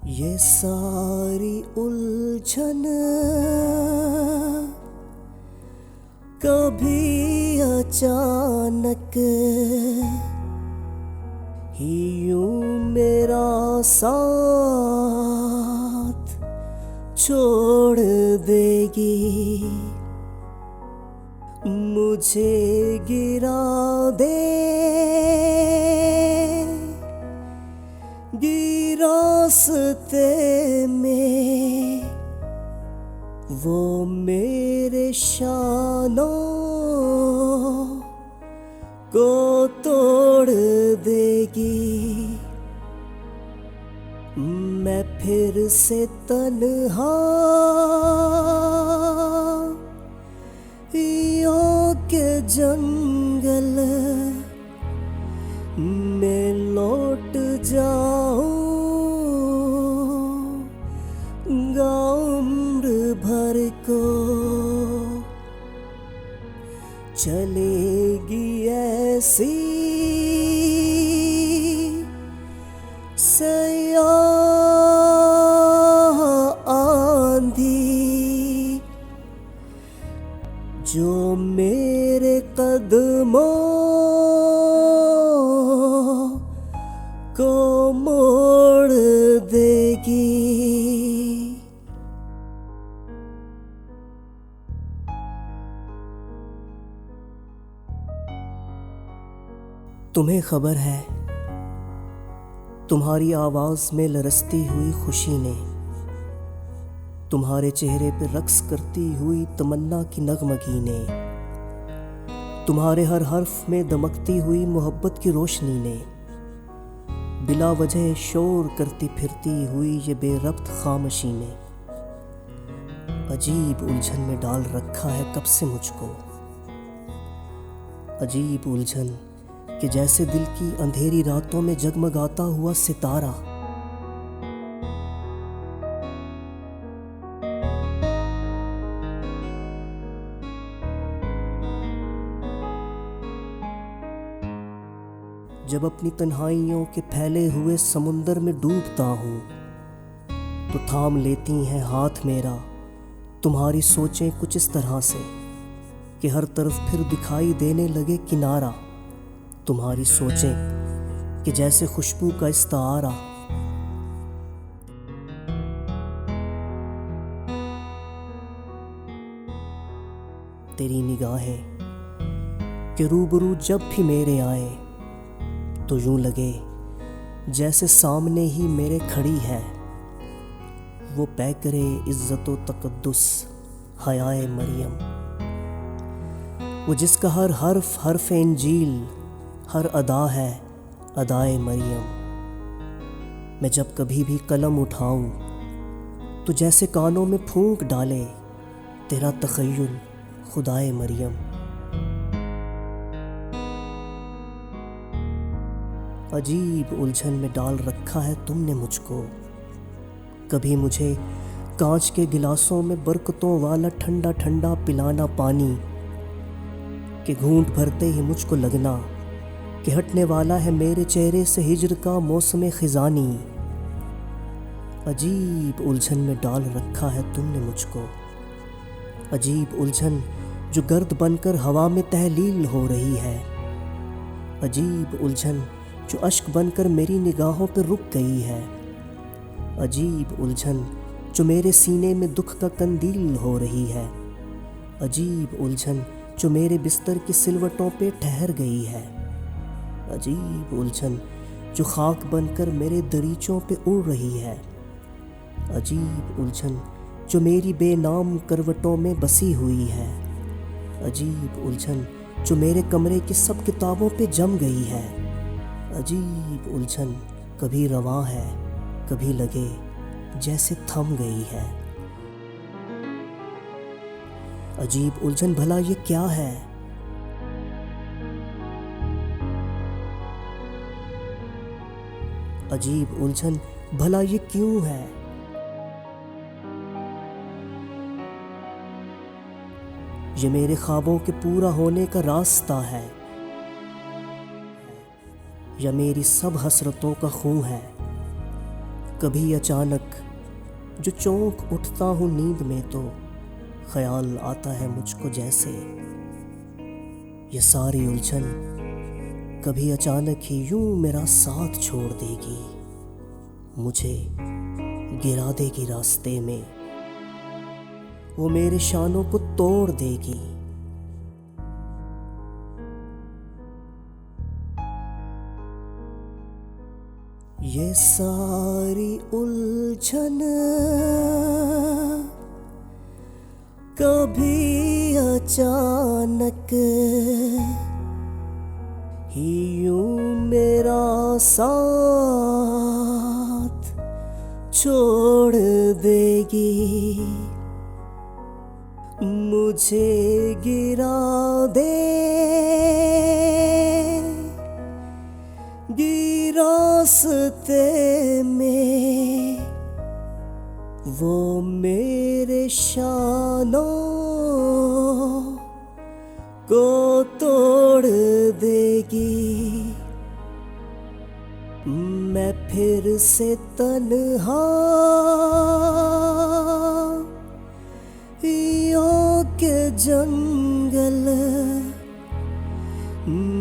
ये सारी उलझन कभी अचानक ही यूं मेरा साथ छोड़ देगी, मुझे गिरा देगी रास्ते में, वो मेरे शानों को तोड़ देगी। मैं फिर से तन्हा यों के जंगल में लौट जाऊंगा उम्र भर को। चलेगी ऐसी सयाह आंधी जो मेरे कदमों को मोड़ देगी। तुम्हें खबर है, तुम्हारी आवाज में लरसती हुई खुशी ने, तुम्हारे चेहरे पे रक्स करती हुई तमन्ना की नगमगी ने, तुम्हारे हर हर्फ में दमकती हुई मोहब्बत की रोशनी ने, बिला वजह शोर करती फिरती हुई ये बेरब्त खामोशी ने अजीब उलझन में डाल रखा है कब से मुझको। अजीब उलझन कि जैसे दिल की अंधेरी रातों में जगमगाता हुआ सितारा, जब अपनी तन्हाइयों के फैले हुए समुंदर में डूबता हूँ तो थाम लेती हैं हाथ मेरा तुम्हारी सोचें कुछ इस तरह से कि हर तरफ फिर दिखाई देने लगे किनारा। तुम्हारी सोचें कि जैसे खुशबू का इस्तारा। तेरी निगाहें कि रूबरू जब भी मेरे आए तो यूं लगे जैसे सामने ही मेरे खड़ी है वो पैकरे इज्जतो तकद्दुस हयाए मरियम, वो जिसका हर हर्फ इंजील, हर अदा है अदाए मरियम। मैं जब कभी भी कलम उठाऊं तो जैसे कानों में फूंक डाले तेरा तखय्युल खुदाए मरियम। अजीब उलझन में डाल रखा है तुमने मुझको। कभी मुझे कांच के गिलासों में बरकतों वाला ठंडा ठंडा पिलाना पानी कि घूंट भरते ही मुझको लगना कि हटने वाला है मेरे चेहरे से हिज्र का मौसम खिजानी। अजीब उलझन में डाल रखा है तुमने मुझको। अजीब उलझन जो गर्द बनकर हवा में तहलील हो रही है। अजीब उलझन जो अश्क बनकर मेरी निगाहों पर रुक गई है। अजीब उलझन जो मेरे सीने में दुख का कंदील हो रही है। अजीब उलझन जो मेरे बिस्तर की सिलवटों पे ठहर गई है। अजीब उलझन जो खाक बनकर मेरे दरीचों पे उड़ रही है। अजीब उलझन जो मेरी बेनाम करवटों में बसी हुई है। अजीब उलझन जो मेरे कमरे की सब किताबों पे जम गई है। अजीब उलझन कभी रवां है, कभी लगे जैसे थम गई है। अजीब उलझन भला ये क्या है? अजीब उलझन भला ये क्यों है? ये मेरे ख्वाबों के पूरा होने का रास्ता है या मेरी सब हसरतों का खूं है? कभी अचानक जो चौंक उठता हूँ नींद में तो ख्याल आता है मुझको जैसे ये सारी उलझन कभी अचानक ही यूं मेरा साथ छोड़ देगी, मुझे गिरा देगी रास्ते में, वो मेरे शानों को तोड़ देगी। ये सारी उलझन कभी अचानक ही यूं मेरा साथ छोड़ देगी, मुझे गिरा देगी रास्ते में, वो मेरे शानों को तोड़ देगी। मैं फिर से तन्हा यों के जंगल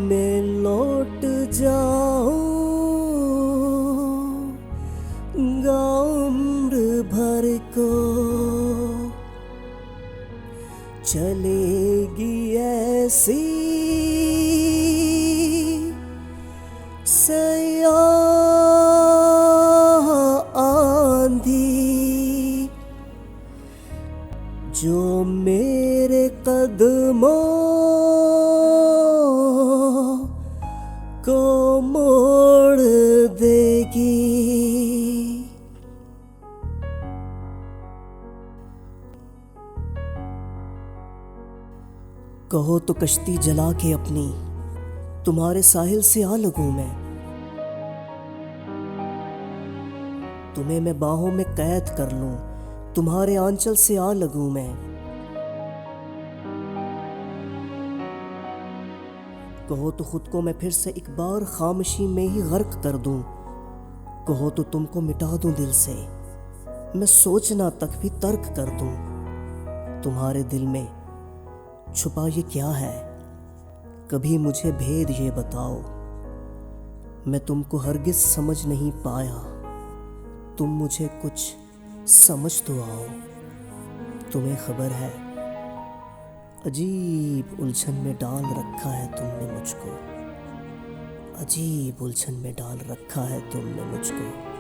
में लौट जाऊंगा उम्र भर को, चलेगी ऐसी सयाह आंधी जो मेरे कदमों को मोड़ देगी। कहो तो कश्ती जला के अपनी तुम्हारे साहिल से आ लगूं मैं, तुम्हें मैं बाहों में कैद कर लूं, तुम्हारे आंचल से आ लगूं मैं। कहो तो खुद को मैं फिर से एक बार खामोशी में ही गर्क कर दूं, कहो तो तुमको मिटा दूं दिल से, मैं सोचना तक भी तर्क कर दूं। तुम्हारे दिल में छुपा ये क्या है, कभी मुझे भेद ये बताओ। मैं तुमको हरगिज समझ नहीं पाया, तुम मुझे कुछ समझ तो आओ। तुम्हें खबर है अजीब उलझन में डाल रखा है तुमने मुझको, अजीब उलझन में डाल रखा है तुमने मुझको।